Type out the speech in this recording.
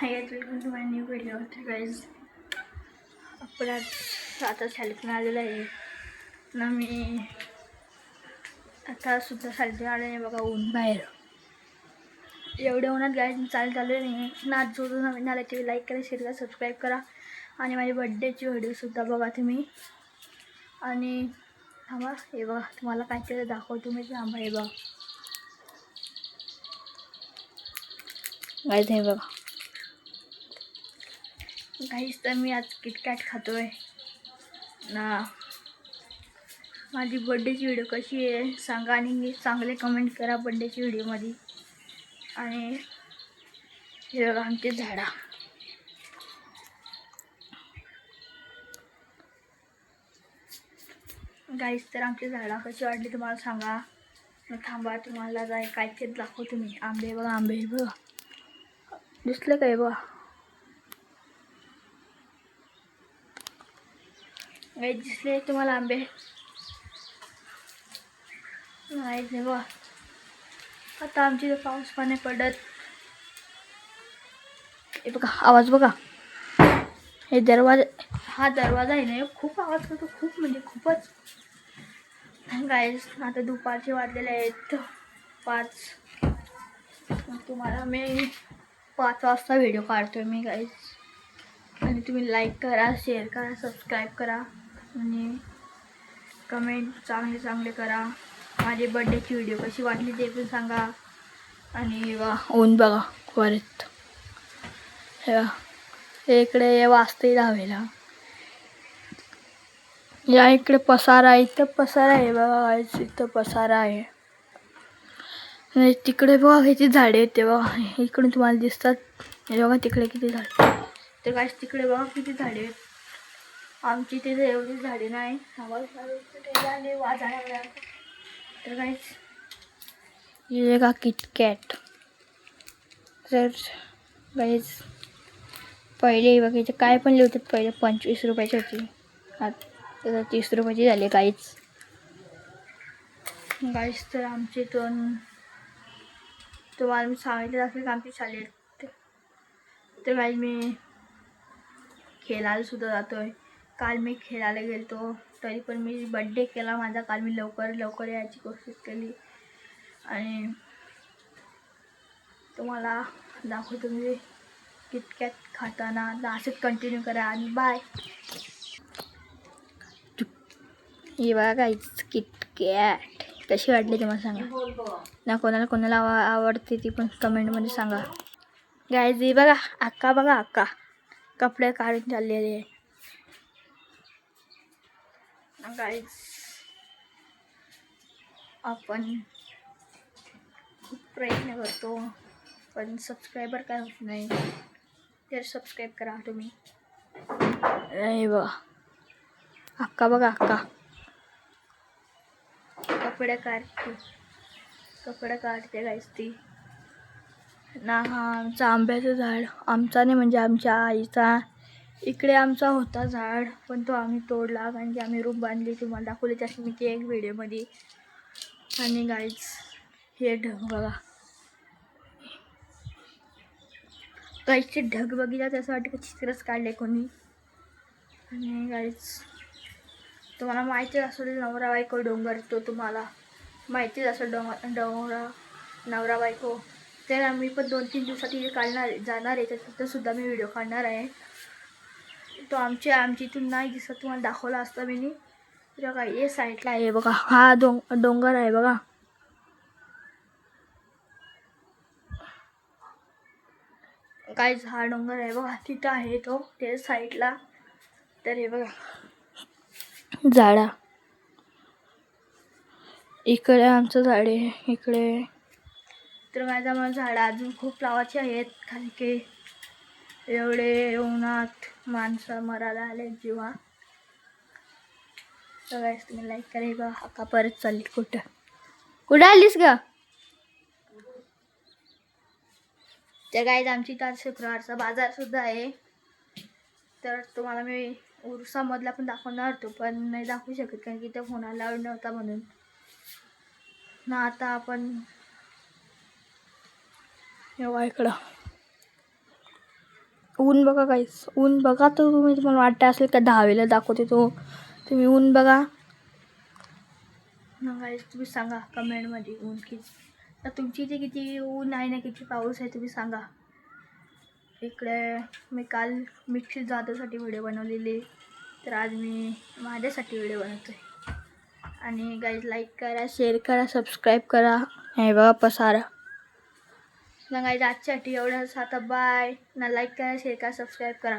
High welcome to my new video. तर guys आपण आता शाळेतून आलेलं आहे ना. मी आता सुद्धा शाळेतून आले नाही बघा. ऊन बाहेर एवढ्या उन्हात गाईज चालू नाही. नाच जोडून नवीन आले ते लाईक करा, शेअर करा, सबस्क्राईब करा. आणि माझी बड्डेची व्हिडिओसुद्धा बघा तुम्ही. आणि थांबा, हे बघा तुम्हाला काहीतरी दाखवतो मी. थांबा, हे बघा गाईज, हे बघा गाईज. तर मी आज किटकॅट खातोय ना. माझी बड्डेची व्हिडिओ कशी आहे सांगा आणि चांगले कमेंट करा बड्डेची व्हिडिओमध्ये. आणि हे बघा आमचे झाडा. गाईज तर आमची झाडा कशी वाटली तुम्हाला सांगा. थांबा, तुम्हाला काय ते दाखवतो मी. आंबे बघा, आंबे बघा, दिसलं काय बघा गाईज, दिसले तुम्हाला आंबे? नाही बघा. आता आमची पाऊस पाणी पडत. हे बघा आवाज बघा. हे दरवाजा, हा दरवाजा आहे ना, खूप आवाज करतो, खूप म्हणजे खूपच. गाईज आता दुपारचे वाजलेले आहेत 5. तुम्हाला मी 5 वाजता व्हिडिओ काढतोय मी गाईज. आणि तुम्ही लाईक करा, शेअर करा, सबस्क्राईब करा आणि कमेंट चांगले करा. माझी बड्डेची व्हिडिओ कशी वाटली ते पण सांगा. आणि ऊन बघा परत. हे इकडे वाजते दहावीला. या इकडे पसारा आहे, इथं पसारा आहे बघा. इथं पसारा आहे. आणि तिकडे बघा किती झाडे आहेत ते बघा. इकडून तुम्हाला दिसतात. हे बघा तिकडे किती झाडे. तर काय तिकडे बघा किती झाडे आहेत. आमची तिथे एवढी झाडे नाही. तर काय हे का किटकॅट. तर गाईज पहिले बघायचे काय पण लिहितात. पहिले 25 रुपयाची होती, आता 30 रुपयाची झाली गाईज. गाईज तर आमचे तुम्हाला मी सांगितलं असेल का आमची शाळेत. तर गाईज मी खेळायला सुद्धा जातोय. काल मी खेळायला गेलतो तरी पण मी बड्डे केला माझा काल. मी लवकर यायची कोशिश केली आणि तुम्हाला दाखवतो मी किटकॅट खाताना. असंच कंटिन्यू करा आणि बाय. हे बघा गाईज किटकॅट कशी वाटली तुम्हाला सांगा ना. कोणाला आवडते ती पण कमेंटमध्ये सांगा. गाईज हे बघा अक्का, बघा अक्का कपडे काढून चाललेले आहे. गाईज आपण खूप प्रयत्न करतो पण सबस्क्रायबर काय होत नाही. तर सबस्क्राईब करा तुम्ही. हे बघा अक्का, बघा अक्का कपडे काढते गाईज ती ना. हा आमचा आंब्याचं झाड. आमचा नाही म्हणजे आमच्या आईचा. इकडे आमचा होता झाड पण तो आम्ही तोडला कारण की आम्ही रूम बांधली. तुम्हाला दाखवली त्याची मी ती एक व्हिडिओमध्ये. आणि गाईज हे ढग बघा. गाईजचे ढग बघितला असं वाटतं की चित्रच काढले कोणी. आणि गाईज तुम्हाला माहितीच असेल नवरा बायको डोंगर, तो तुम्हाला माहितीच असेल नवरा बायको. तर आम्ही पण 2-3 दिवसात जाणार आहे. तर तिथं सुद्धा मी व्हिडिओ काढणार आहे. तो आमची इथून नाही दिसत, तुम्हाला दाखवला असता मी. बघा हे साईडला आहे बघा. हा डोंगर आहे बघा. गाईज हा डोंगर आहे बघा. तिथं आहे तो त्या साईडला. तर हे बघा झाडा. इकडे आमचं झाड आहे इकडे. तर माझ्या मला झाडं अजून खूप लावायची आहेत कारण की एवढे उन्हात माणसं मरायला आले जीवा. तर गाईज तुम्ही लाईक करा. बघा अक्का परत चालली. कुठं आलीस ग? तर गाईज आमची तर शुक्रवारचा बाजार सुद्धा आहे. तर तुम्हाला मी उरुसामधला पण दाखवणार होतो पण नाही दाखवू शकत कारण की त्या फोन अलाउड नव्हता म्हणून ना. आता आपण येवा इकडं. ऊन बघा गाईस, ऊन बघा. तो तुम्हाला वाटतं असेल का 10वीला दाखवते तो, तुम्ही ऊन बघा ना गाईस. तुम्ही सांगा कमेंटमध्ये ऊन किती, तर तुमची इथे किती ऊन आहे ना, किती पाऊस आहे तुम्ही सांगा. इकडे मी काल मिक्सी जादूसाठी व्हिडिओ बनवलेली, तर आज मी माझ्यासाठी व्हिडिओ बनवतो आहे. आणि गाईज लाईक करा, शेअर करा, सबस्क्राईब करा. हे बघा पसारा ना गाईज. आजच्यासाठी एवढंच. आता बाय ना. लाईक करा, शेअर करा, सबस्क्राईब करा.